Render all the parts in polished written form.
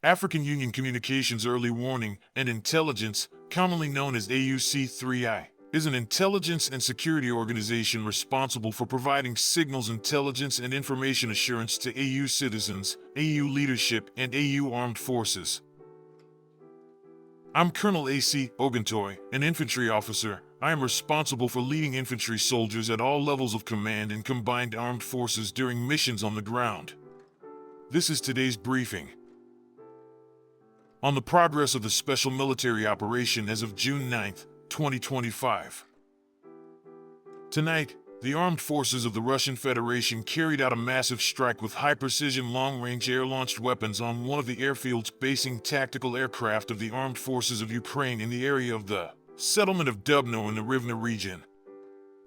African Union Communications Early Warning and Intelligence, commonly known as AUC3I, is an intelligence and security organization responsible for providing signals intelligence and information assurance to AU citizens, AU leadership, and AU armed forces. I'm Colonel A.C. OGUNTOYE, an infantry officer. I am responsible for leading infantry soldiers at all levels of command in combined armed forces during missions on the ground. This is today's briefing on the progress of the special military operation as of June 9, 2025. Tonight, the armed forces of the Russian Federation carried out a massive strike with high-precision long-range air-launched weapons on one of the airfields basing tactical aircraft of the armed forces of Ukraine in the area of the settlement of Dubno in the Rivne region.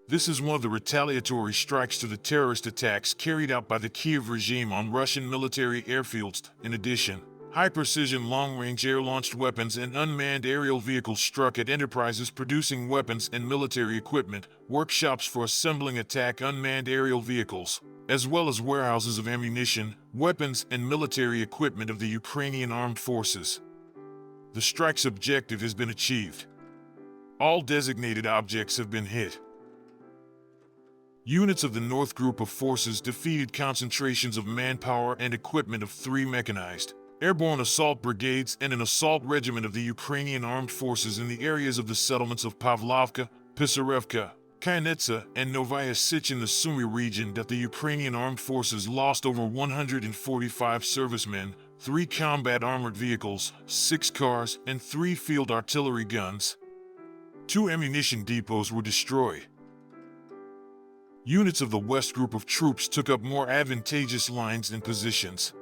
This is one of the retaliatory strikes to the terrorist attacks carried out by the Kiev regime on Russian military airfields. In addition, high-precision long-range air-launched weapons and unmanned aerial vehicles struck at enterprises producing weapons and military equipment, workshops for assembling attack unmanned aerial vehicles, as well as warehouses of ammunition, weapons, and military equipment of the Ukrainian armed forces. The strike's objective has been achieved. All designated objects have been hit. Units of the North Group of Forces defeated concentrations of manpower and equipment of 3 mechanized airborne assault brigades and an assault regiment of the Ukrainian armed forces in the areas of the settlements of Pavlovka, Pisarevka, Kiyanitsa, and Novaya Sich in the Sumy region that the Ukrainian armed forces lost over 145 servicemen, 3 combat armored vehicles, 6 cars, and 3 field artillery guns. 2 ammunition depots were destroyed. Units of the West Group of troops took up more advantageous lines and positions.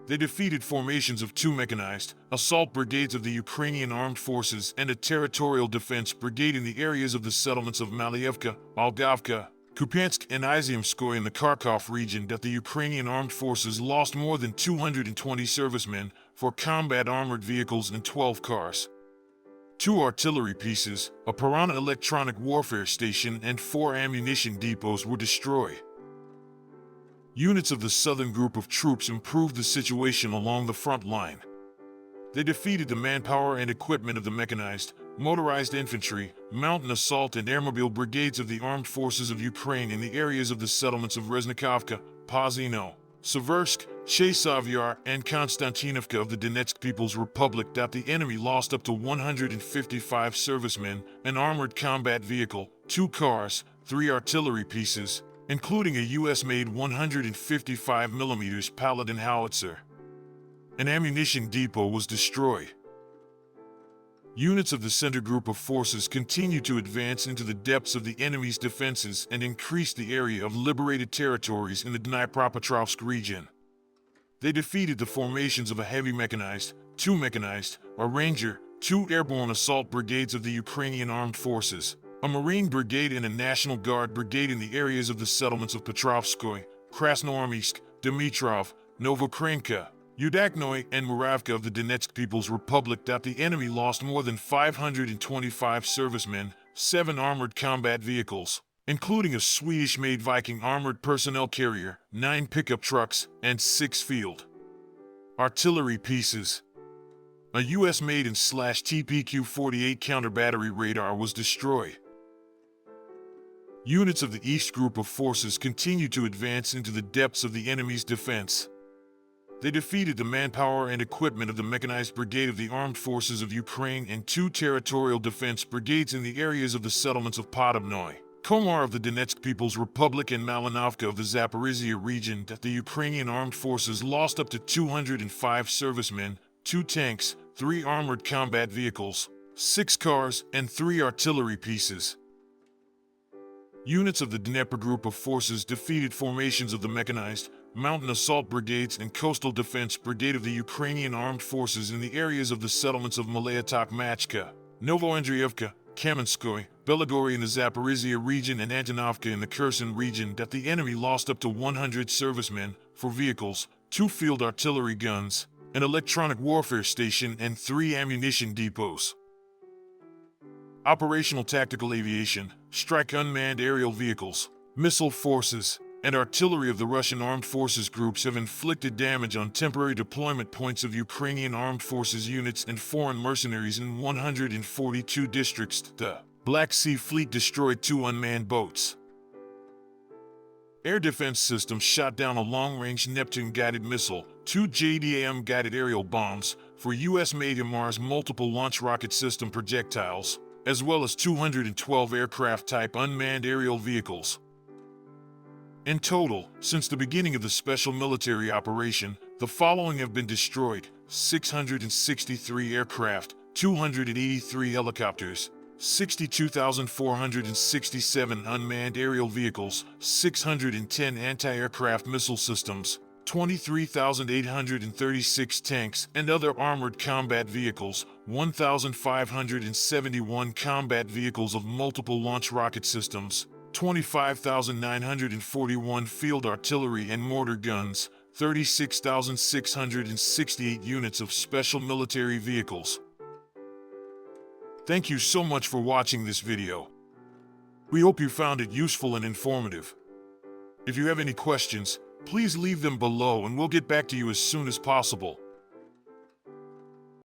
They defeated formations of 2 mechanized assault brigades of the Ukrainian armed forces and a territorial defense brigade in the areas of the settlements of Malyevka, Olgovka, Kupiansk, and Iziumskoye in the Kharkov region that the Ukrainian armed forces lost more than 220 servicemen, 4 combat armored vehicles, and 12 cars. 2 artillery pieces, a Piranha electronic warfare station, and 4 ammunition depots were destroyed. Units of the Southern Group of troops improved the situation along the front line. They defeated the manpower and equipment of the mechanized, motorized infantry, mountain assault, and airmobile brigades of the armed forces of Ukraine in the areas of the settlements of Reznikovka, Pozino, Seversk, Chesavyar, and Konstantinovka of the Donetsk People's Republic. That the enemy lost up to 155 servicemen, an armored combat vehicle, 2 cars, 3 artillery pieces, including a U.S.-made 155mm Paladin howitzer. An ammunition depot was destroyed. Units of the Center Group of Forces continued to advance into the depths of the enemy's defenses and increased the area of liberated territories in the Dnipropetrovsk region. They defeated the formations of a heavy mechanized, 2 mechanized, a Ranger, 2 airborne assault brigades of the Ukrainian armed forces, a Marine brigade, and a National Guard brigade in the areas of the settlements of Petrovskoye, Krasnoarmeysk, Dmitrov, Novokrenka, Udaknoye, and Muravka of the Donetsk People's Republic. That the enemy lost more than 525 servicemen, 7 armored combat vehicles, including a Swedish-made Viking armored personnel carrier, 9 pickup trucks, and 6 field artillery pieces. A U.S.-made and /TPQ-48 counter-battery radar was destroyed. Units of the East Group of Forces continued to advance into the depths of the enemy's defense. They defeated the manpower and equipment of the Mechanized Brigade of the Armed Forces of Ukraine and 2 territorial defense brigades in the areas of the settlements of Podobnoye, Komar of the Donetsk People's Republic, and Malinovka of the Zaporizhia region. That the Ukrainian armed forces lost up to 205 servicemen, 2 tanks, 3 armored combat vehicles, 6 cars, and 3 artillery pieces. Units of the Dnieper Group of Forces defeated formations of the Mechanized, Mountain Assault Brigades, and Coastal Defense Brigade of the Ukrainian Armed Forces in the areas of the settlements of Malaya Tokmachka, Novoandrievka, Kamenskoye, Belogorye in the Zaporizhia region, and Antonovka in the Kherson region. That the enemy lost up to 100 servicemen, 4 vehicles, 2 field artillery guns, an electronic warfare station, and 3 ammunition depots. Operational Tactical Aviation, Strike Unmanned Aerial Vehicles, Missile Forces, and artillery of the Russian armed forces groups have inflicted damage on temporary deployment points of Ukrainian armed forces units and foreign mercenaries in 142 districts. The Black Sea Fleet destroyed 2 unmanned boats. Air defense systems shot down a long-range Neptune-guided missile, 2 JDAM-guided aerial bombs for U.S.-made Mars multiple launch rocket system projectiles, as well as 212 aircraft-type unmanned aerial vehicles. In total, since the beginning of the special military operation, the following have been destroyed: 663 aircraft, 283 helicopters, 62,467 unmanned aerial vehicles, 610 anti-aircraft missile systems, 23,836 tanks and other armored combat vehicles, 1,571 combat vehicles of multiple launch rocket systems, 25,941 field artillery and mortar guns, 36,668 units of special military vehicles. Thank you so much for watching this video. We hope you found it useful and informative. If you have any questions, please leave them below and we'll get back to you as soon as possible.